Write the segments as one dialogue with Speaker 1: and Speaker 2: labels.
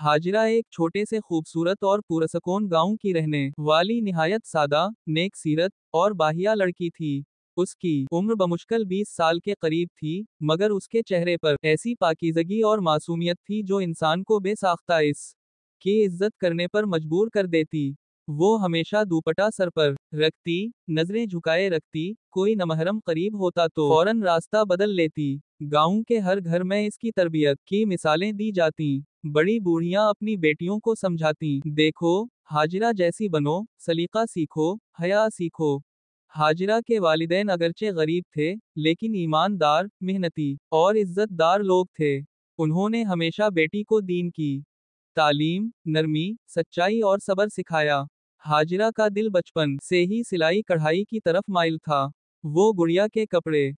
Speaker 1: हाजिरा एक छोटे से खूबसूरत और पुरसकून गांव की रहने वाली निहायत सादा, नेक सीरत और बाहिया लड़की थी। उसकी उम्र बमुश्किल 20 साल के करीब थी, मगर उसके चेहरे पर ऐसी पाकीज़गी और मासूमियत थी जो इंसान को बेसाख्ता इस की इज्जत करने पर मजबूर कर देती। वो हमेशा दुपट्टा सर पर रखती, नजरें झुकाए रखती, कोई नमहरम करीब होता तो फौरन रास्ता बदल लेती। गांव के हर घर में इसकी तरबियत की मिसालें दी जाती। बड़ी बूढ़ियां अपनी बेटियों को समझाती, देखो, हाजिरा जैसी बनो, सलीका सीखो, हया सीखो। हाजिरा के वालिदैन अगरचे गरीब थे, लेकिन ईमानदार, मेहनती और इज्जतदार लोग थे। उन्होंने हमेशा बेटी को दीन की तालीम, नरमी, सच्चाई और सब्र सिखाया। हाजिरा का दिल बचपन से ही सिलाई कढ़ाई की तरफ माइल था। वो गुड़िया के कपड़े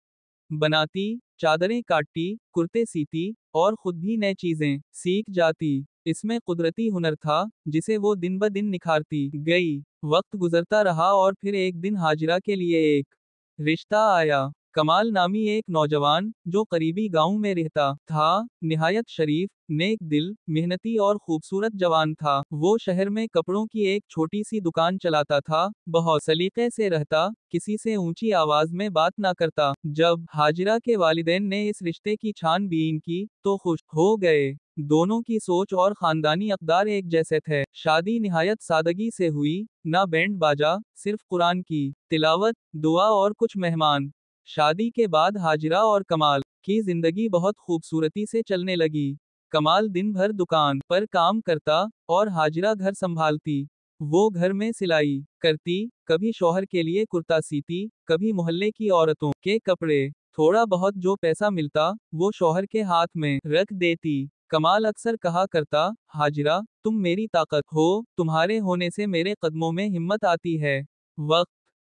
Speaker 1: बनाती, चादरें काटती, कुर्ते सीती और खुद भी नए चीजें सीख जाती। इसमें कुदरती हुनर था, जिसे वो दिन ब दिन निखारती गई। वक्त गुजरता रहा और फिर एक दिन हाजिरा के लिए एक रिश्ता आया। कमाल नामी एक नौजवान, जो करीबी गांव में रहता था, निहायत शरीफ, नेक दिल, मेहनती और खूबसूरत जवान था। वो शहर में कपड़ों की एक छोटी सी दुकान चलाता था, बहुत सलीके से रहता, किसी से ऊंची आवाज में बात ना करता। जब हाजिरा के वालिदैन ने इस रिश्ते की छानबीन की, तो खुश हो गए। दोनों की सोच और खानदानी अक़दार एक जैसे थे। शादी निहायत सादगी से हुई, ना बैंड बाजा, सिर्फ कुरान की तिलावत, दुआ और कुछ मेहमान। शादी के बाद हाजिरा और कमाल की जिंदगी बहुत खूबसूरती से चलने लगी। कमाल दिन भर दुकान पर काम करता और हाजिरा घर संभालती। वो घर में सिलाई करती, कभी शौहर के लिए कुर्ता सीती, कभी मोहल्ले की औरतों के कपड़े। थोड़ा बहुत जो पैसा मिलता, वो शौहर के हाथ में रख देती। कमाल अक्सर कहा करता, हाजिरा, तुम मेरी ताकत हो, तुम्हारे होने से मेरे कदमों में हिम्मत आती है। वक्त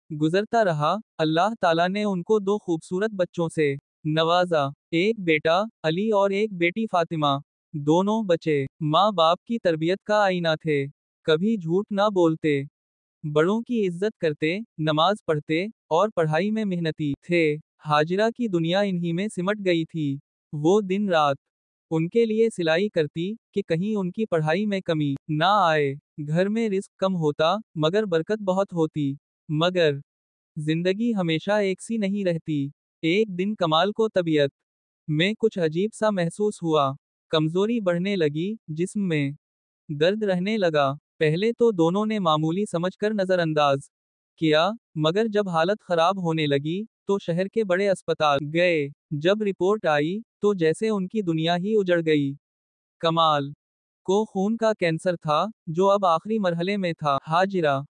Speaker 1: गुजरता रहा, अल्लाह ताला ने उनको दो खूबसूरत बच्चों से नवाजा। एक बेटा अली और एक बेटी फातिमा। दोनों बच्चे माँ बाप की तरबियत का आईना थे। कभी झूठ ना बोलते, बड़ों की इज्जत करते, नमाज पढ़ते और पढ़ाई में मेहनती थे। हाजिरा की दुनिया इन्हीं में सिमट गई थी। वो दिन रात उनके लिए सिलाई करती, कि कहीं उनकी पढ़ाई में कमी ना आए। घर में रिस्क कम होता, मगर बरकत बहुत होती। मगर जिंदगी हमेशा एक सी नहीं रहती। एक दिन कमाल को तबीयत में कुछ अजीब सा महसूस हुआ। कमजोरी बढ़ने लगी, जिस्म में दर्द रहने लगा। पहले तो दोनों ने मामूली समझकर नजरअंदाज किया, मगर जब हालत खराब होने लगी, तो शहर के बड़े अस्पताल गए। जब रिपोर्ट आई, तो जैसे उनकी दुनिया ही उजड़ गई। कमाल को खून का कैंसर था, जो अब आखिरी मरहले में था। हाजिरा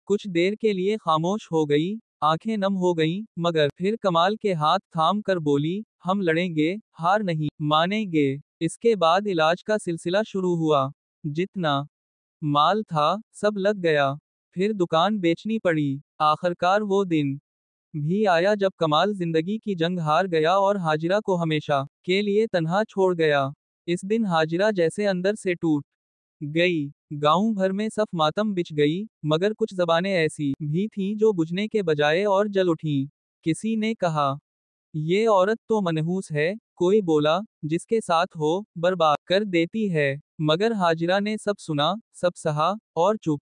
Speaker 1: कुछ देर के लिए खामोश हो गई, आंखें नम हो गईं, मगर फिर कमाल के हाथ थाम कर बोली, हम लड़ेंगे, हार नहीं मानेंगे। इसके बाद इलाज का सिलसिला शुरू हुआ। जितना माल था, सब लग गया। फिर दुकान बेचनी पड़ी। आखिरकार वो दिन भी आया जब कमाल जिंदगी की जंग हार गया और हाजिरा को हमेशा के लिए तन्हा छोड़ गया। इस दिन हाजिरा जैसे अंदर से टूट गई। गांव भर में सफ मातम बिछ गई, मगर कुछ जबानें ऐसी भी थीं जो बुझने के बजाय और जल उठीं। किसी ने कहा, ये औरत तो मनहूस है, कोई बोला, जिसके साथ हो, बर्बाद कर देती है। मगर हाजिरा ने सब सुना, सब सहा, और चुप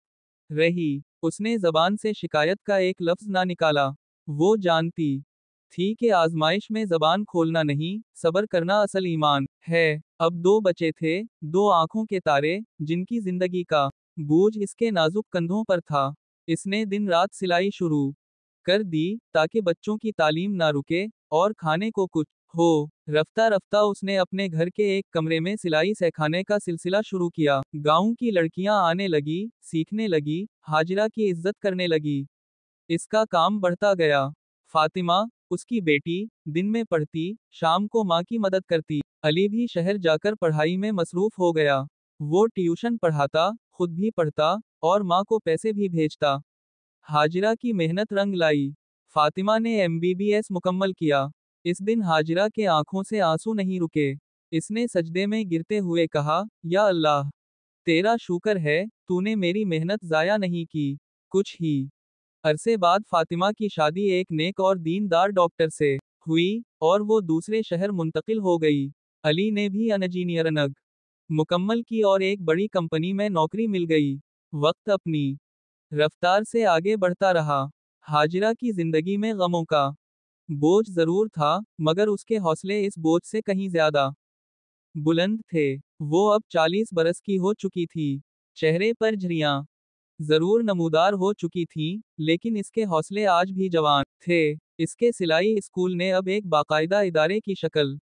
Speaker 1: रही। उसने जबान से शिकायत का एक लफ्ज ना निकाला। वो जानती थी कि आजमाइश में जबान खोलना नहीं, सब्र करना असल ईमान है। अब दो बचे थे, दो आंखों के तारे, जिनकी जिंदगी का बोझ इसके नाजुक कंधों पर था। इसने दिन रात सिलाई शुरू कर दी, ताकि बच्चों की तालीम ना रुके और खाने को कुछ हो। रफ्ता रफ्ता उसने अपने घर के एक कमरे में सिलाई सिखाने का सिलसिला शुरू किया। गांव की लड़कियां आने लगी, सीखने लगी, हाजिरा की इज्जत करने लगी। इसका काम बढ़ता गया। फातिमा, उसकी बेटी, दिन में पढ़ती, शाम को माँ की मदद करती। अली भी शहर जाकर पढ़ाई में मसरूफ हो गया। वो ट्यूशन पढ़ाता, खुद भी पढ़ता, और माँ को पैसे भी भेजता। हाजिरा की मेहनत रंग लाई। फातिमा ने MBBS मुकम्मल किया। इस दिन हाजिरा के आंखों से आंसू नहीं रुके। इसने सजदे में गिरते हुए कहा, या अल्लाह, तेरा शुक्र है, तूने मेरी मेहनत जाया नहीं की। कुछ ही अरसे बाद फातिमा की शादी एक नेक और दीनदार डॉक्टर से हुई, और वो दूसरे शहर मुंतकिल हो गई। अली ने भी इंजीनियरनग मुकम्मल की और एक बड़ी कंपनी में नौकरी मिल गई। वक्त अपनी रफ्तार से आगे बढ़ता रहा। हाजिरा की जिंदगी में गमों का बोझ जरूर था, मगर उसके हौसले इस बोझ से कहीं ज्यादा बुलंद थे। वो अब 40 बरस की हो चुकी थी। चेहरे पर झुर्रियां जरूर नमूदार हो चुकी थीं, लेकिन इसके हौसले आज भी जवान थे। इसके सिलाई स्कूल ने अब एक बाकायदा इदारे की शक्ल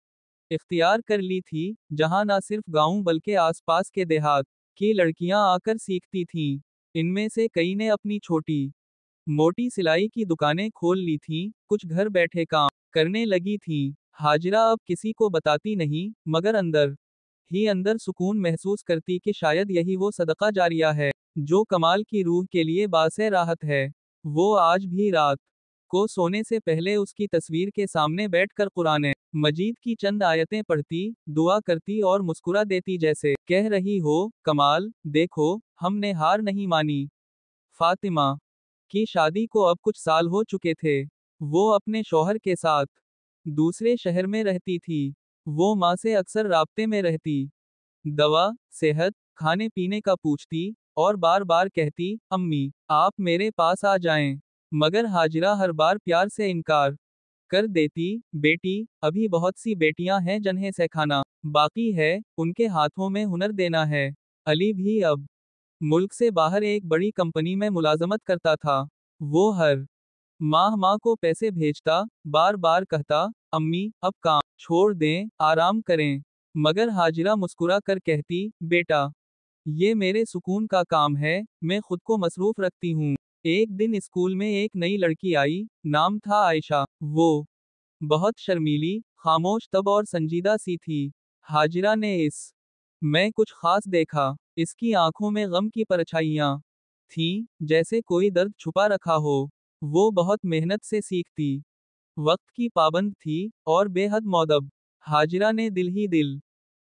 Speaker 1: इख्तियार कर ली थी, जहां न सिर्फ गांव बल्कि आसपास के देहात की लड़कियां आकर सीखती थीं। इनमें से कई ने अपनी छोटी मोटी सिलाई की दुकानें खोल ली थीं, कुछ घर बैठे काम करने लगी थीं। हाजिरा अब किसी को बताती नहीं, मगर अंदर ही अंदर सुकून महसूस करती कि शायद यही वो सदका जारिया है, जो कमाल की रूह के लिए बासे राहत है। वो आज भी रात को सोने से पहले उसकी तस्वीर के सामने बैठकर कुरान मजीद की चंद आयतें पढ़ती, दुआ करती और मुस्कुरा देती, जैसे कह रही हो, कमाल, देखो, हमने हार नहीं मानी। फातिमा की शादी को अब कुछ साल हो चुके थे। वो अपने शौहर के साथ दूसरे शहर में रहती थी। वो माँ से अक्सर राब्ते में रहती, दवा, सेहत, खाने पीने का पूछती और बार बार कहती, अम्मी, आप मेरे पास आ जाएं। मगर हाजिरा हर बार प्यार से इनकार कर देती, बेटी, अभी बहुत सी बेटियां हैं जिन्हें सिखाना बाकी है, उनके हाथों में हुनर देना है। अली भी अब मुल्क से बाहर एक बड़ी कंपनी में मुलाजमत करता था। वो हर माँ को पैसे भेजता, बार बार कहता, अम्मी, अब काम छोड़ दें, आराम करें। मगर हाजिरा मुस्कुरा कर कहती, बेटा, ये मेरे सुकून का काम है, मैं खुद को मसरूफ रखती हूँ। एक दिन स्कूल में एक नई लड़की आई, नाम था आयशा। वो बहुत शर्मीली, खामोश तब और संजीदा सी थी। हाजिरा ने इस मैं कुछ खास देखा। इसकी आंखों में गम की परछाइयां थीं, जैसे कोई दर्द छुपा रखा हो। वो बहुत मेहनत से सीखती, वक्त की पाबंद थी और बेहद मौदब। हाजिरा ने दिल ही दिल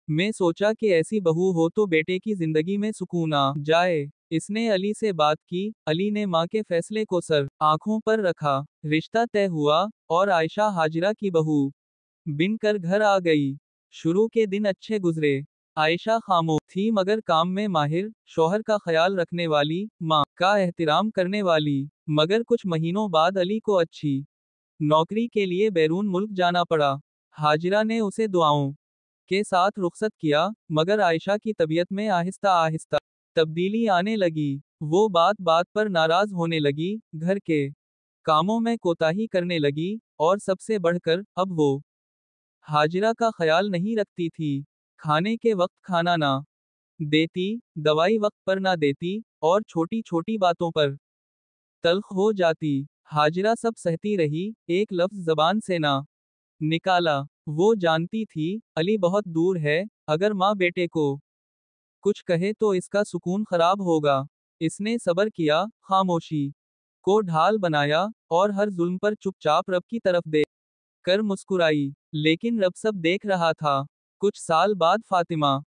Speaker 1: में सोचा कि ऐसी बहू हो तो बेटे की जिंदगी में सुकून आ जाए। इसने अली से बात की, अली ने माँ के फैसले को सर आंखों पर रखा। रिश्ता तय हुआ और आयशा हाजिरा की बहू बिन कर घर आ गई। शुरू के दिन अच्छे गुजरे। आयशा खामोश थी मगर काम में माहिर, शौहर का ख्याल रखने वाली, माँ का एहतराम करने वाली। मगर कुछ महीनों बाद अली को अच्छी नौकरी के लिए बैरून मुल्क जाना पड़ा। हाजिरा ने उसे दुआओं के साथ रुखसत किया, मगर आयशा की तबीयत में आहिस्ता आहिस्ता तब्दीली आने लगी। वो बात बात पर नाराज होने लगी, घर के कामों में कोताही करने लगी, और सबसे बढ़कर, अब वो हाजिरा का ख्याल नहीं रखती थी। खाने के वक्त खाना ना देती, दवाई वक्त पर ना देती, और छोटी छोटी बातों पर तल्ख हो जाती। हाजिरा सब सहती रही, एक लफ्ज जबान से ना निकाला। वो जानती थी, अली बहुत दूर है, अगर माँ बेटे को कुछ कहे तो इसका सुकून खराब होगा। इसने सब्र किया, खामोशी को ढाल बनाया, और हर जुल्म पर चुपचाप रब की तरफ देख कर मुस्कुराई। लेकिन रब सब देख रहा था। कुछ साल बाद फातिमा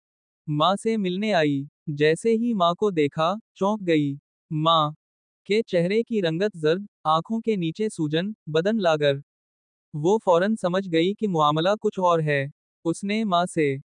Speaker 1: माँ से मिलने आई। जैसे ही माँ को देखा, चौंक गई। माँ के चेहरे की रंगत जर्द, आंखों के नीचे सूजन, बदन लागर। वो फौरन समझ गई कि मामला कुछ और है। उसने माँ से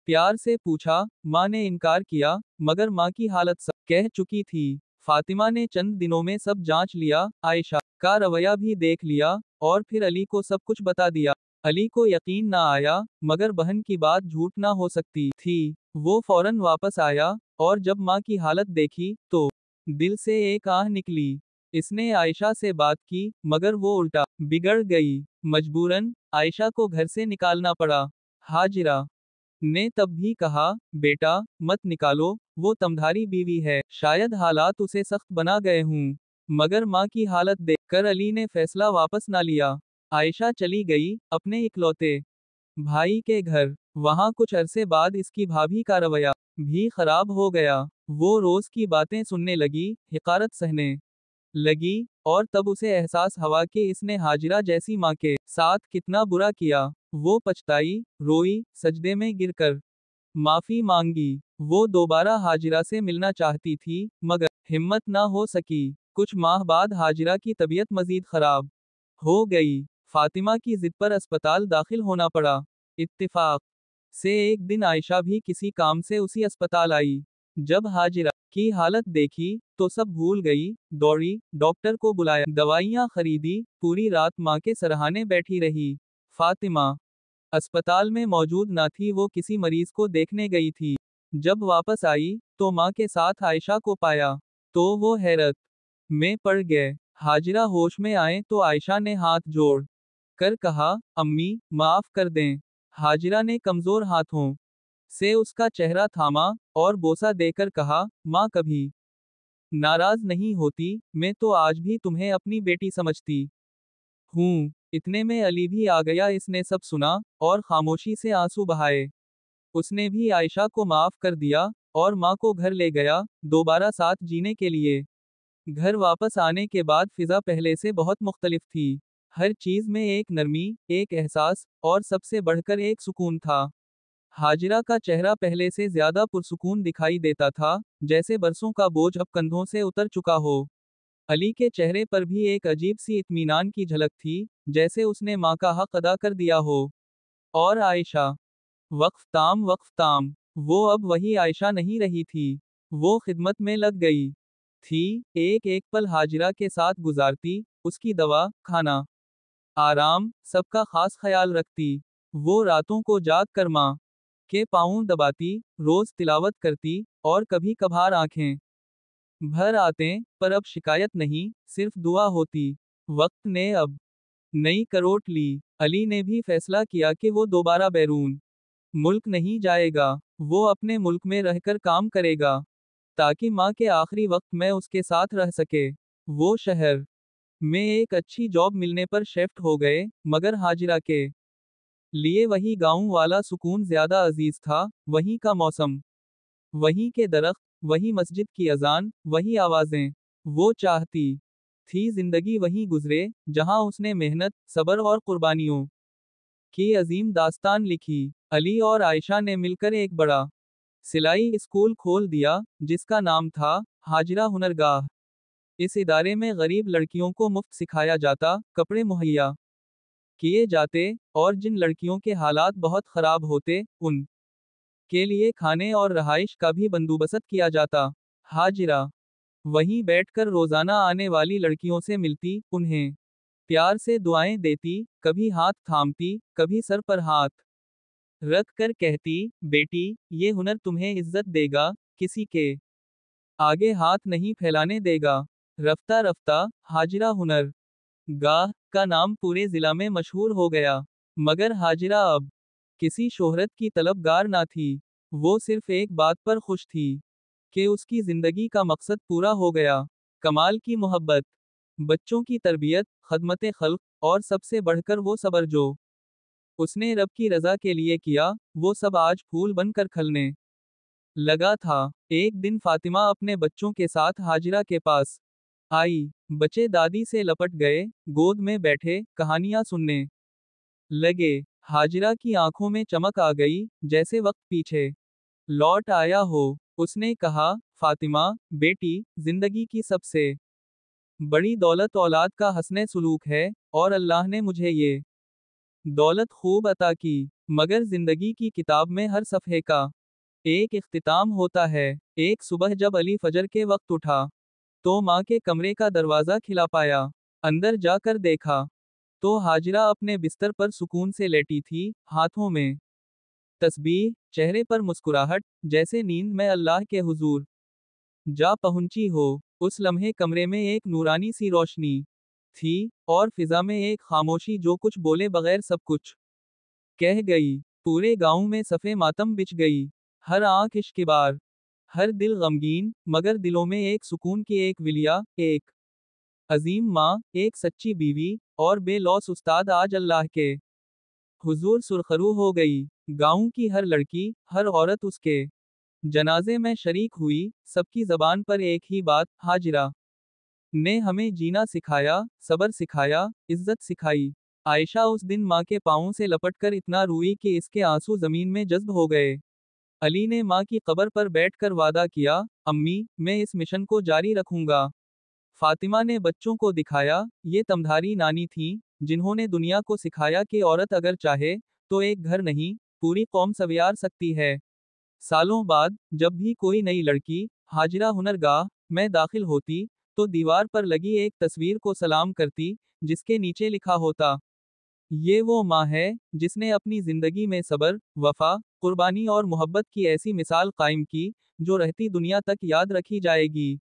Speaker 1: प्यार से पूछा, माँ ने इनकार किया, मगर माँ की हालत सब कह चुकी थी। फातिमा ने चंद दिनों में सब जांच लिया, आयशा का रवैया भी देख लिया, और फिर अली को सब कुछ बता दिया। अली को यकीन ना आया, मगर बहन की बात झूठ ना हो सकती थी। वो फौरन वापस आया, और जब माँ की हालत देखी, तो दिल से एक आह निकली। इसने आयशा से बात की, मगर वो उल्टा बिगड़ गई। मजबूरन आयशा को घर से निकालना पड़ा। हाजिरा ने तब भी कहा, बेटा, मत निकालो, वो तमधारी बीवी है, शायद हालात उसे सख्त बना गए हूं। मगर माँ की हालत देखकर अली ने फैसला वापस ना लिया। आयशा चली गई, अपने इकलौते भाई के घर। वहां कुछ अरसे बाद इसकी भाभी का रवैया भी खराब हो गया। वो रोज की बातें सुनने लगी, हिकारत सहने लगी, और तब उसे एहसास हुआ कि इसने हाजिरा जैसी माँ के साथ कितना बुरा किया। वो पछताई, रोई, सजदे में गिरकर माफी मांगी। वो दोबारा हाजिरा से मिलना चाहती थी, मगर हिम्मत ना हो सकी। कुछ माह बाद हाजिरा की तबीयत मजीद खराब हो गई। फातिमा की जिद पर अस्पताल दाखिल होना पड़ा। इत्तिफाक से एक दिन आयशा भी किसी काम से उसी अस्पताल आई। जब हाजिरा की हालत देखी तो सब भूल गई, दौड़ी, डॉक्टर को बुलाया, दवाइयां खरीदी, पूरी रात माँ के सराहने बैठी रही। फातिमा अस्पताल में मौजूद न थी, वो किसी मरीज को देखने गई थी। जब वापस आई तो माँ के साथ आयशा को पाया तो वो हैरत में पड़ गए। हाजिरा होश में आए तो आयशा ने हाथ जोड़ कर कहा, अम्मी माफ कर दें। हाजिरा ने कमजोर हाथों से उसका चेहरा थामा और बोसा देकर कहा, माँ कभी नाराज नहीं होती, मैं तो आज भी तुम्हें अपनी बेटी समझती हूँ। इतने में अली भी आ गया। इसने सब सुना और खामोशी से आंसू बहाए। उसने भी आयशा को माफ कर दिया और माँ को घर ले गया, दोबारा साथ जीने के लिए। घर वापस आने के बाद फिजा पहले से बहुत मुख्तलिफ थी। हर चीज में एक नरमी, एक एहसास और सबसे बढ़कर एक सुकून था। हाजिरा का चेहरा पहले से ज्यादा पुरसुकून दिखाई देता था, जैसे बरसों का बोझ अब कंधों से उतर चुका हो। अली के चेहरे पर भी एक अजीब सी इत्मीनान की झलक थी, जैसे उसने माँ का हक अदा कर दिया हो। और आयशा वक्फ ताम, वो अब वही आयशा नहीं रही थी। वो खिदमत में लग गई थी, एक एक पल हाजिरा के साथ गुजारती, उसकी दवा, खाना, आराम, सबका खास ख्याल रखती। वो रातों को जाग कर माँ के पाँव दबाती, रोज तिलावत करती, और कभी कभार आंखें भर आते, पर अब शिकायत नहीं, सिर्फ दुआ होती। वक्त ने अब नई करवट ली। अली ने भी फैसला किया कि वो दोबारा बैरून मुल्क नहीं जाएगा। वो अपने मुल्क में रहकर काम करेगा, ताकि माँ के आखिरी वक्त में उसके साथ रह सके। वो शहर में एक अच्छी जॉब मिलने पर शिफ्ट हो गए, मगर हाजिरा के लिए वही गांव वाला सुकून ज्यादा अजीज था। वहीं का मौसम, वहीं के दरख्त, वही मस्जिद की अजान, वही आवाजें। वो चाहती थी जिंदगी वहीं गुजरे, जहां उसने मेहनत, सब्र और कुर्बानियों की अजीम दास्तान लिखी। अली और आयशा ने मिलकर एक बड़ा सिलाई स्कूल खोल दिया, जिसका नाम था हाजिरा हुनरगाह। इस इदारे में गरीब लड़कियों को मुफ्त सिखाया जाता, कपड़े मुहैया किए जाते, और जिन लड़कियों के हालात बहुत खराब होते, उन के लिए खाने और रहाइश का भी बंदोबस्त किया जाता। हाजिरा वहीं बैठकर रोजाना आने वाली लड़कियों से मिलती, उन्हें प्यार से दुआएं देती, कभी हाथ थामती, कभी सर पर हाथ रख कर कहती, बेटी, ये हुनर तुम्हें इज्जत देगा, किसी के आगे हाथ नहीं फैलाने देगा। रफ्ता रफ्ता हाजिरा हुनर गाह का नाम पूरे जिला में मशहूर हो गया। मगर हाजिरा अब किसी शोहरत की तलबगार ना थी। वो सिर्फ एक बात पर खुश थी कि उसकी जिंदगी का मकसद पूरा हो गया। कमाल की मोहब्बत, बच्चों की तरबियत, खदमत खल्क, और सबसे बढ़कर वो सब्र जो उसने रब की रजा के लिए किया, वो सब आज फूल बनकर खिलने लगा था। एक दिन फातिमा अपने बच्चों के साथ हाजिरा के पास आई। बच्चे दादी से लपट गए, गोद में बैठे, कहानियां सुनने लगे। हाजिरा की आंखों में चमक आ गई, जैसे वक्त पीछे लौट आया हो। उसने कहा, फातिमा, बेटी, जिंदगी की सबसे बड़ी दौलत औलाद का हस्ने सुलूक है, और अल्लाह ने मुझे ये दौलत खूब अता की। मगर जिंदगी की किताब में हर सफ़े का एक इख्तिताम होता है। एक सुबह जब अली फजर के वक्त उठा, तो माँ के कमरे का दरवाज़ा खिला पाया। अंदर जाकर देखा, तो हाजिरा अपने बिस्तर पर सुकून से लेटी थी, हाथों में तस्बीह, चेहरे पर मुस्कुराहट, जैसे नींद में अल्लाह के हुजूर जा पहुंची हो। उस लम्हे कमरे में एक नूरानी सी रोशनी थी, और फिजा में एक खामोशी जो कुछ बोले बगैर सब कुछ कह गई। पूरे गांव में सफ़े मातम बिछ गई। हर आंख इश्किबार, हर दिल गमगीन, मगर दिलों में एक सुकून की एक विलिया, एक अजीम माँ, एक सच्ची बीवी, और बेलौस उस्ताद आज अल्लाह के हुजूर सुरखरू हो गई। गांव की हर लड़की, हर औरत उसके जनाजे में शरीक हुई। सबकी जबान पर एक ही बात, हाजिरा ने हमें जीना सिखाया, सब्र सिखाया, इज्जत सिखाई। आयशा उस दिन माँ के पाँवों से लपटकर इतना रोई कि इसके आंसू जमीन में जज्ब हो गए। अली ने माँ की कब्र पर बैठकर वादा किया, अम्मी, मैं इस मिशन को जारी रखूंगा। फातिमा ने बच्चों को दिखाया, ये तमधारी नानी थीं, जिन्होंने दुनिया को सिखाया कि औरत अगर चाहे, तो एक घर नहीं, पूरी कौम सवियार सकती है। सालों बाद जब भी कोई नई लड़की हाजिरा हुनरगाह में दाखिल होती, तो दीवार पर लगी एक तस्वीर को सलाम करती, जिसके नीचे लिखा होता, ये वो माँ है जिसने अपनी जिंदगी में सब्र, वफा, कुर्बानी और मोहब्बत की ऐसी मिसाल कायम की, जो रहती दुनिया तक याद रखी जाएगी।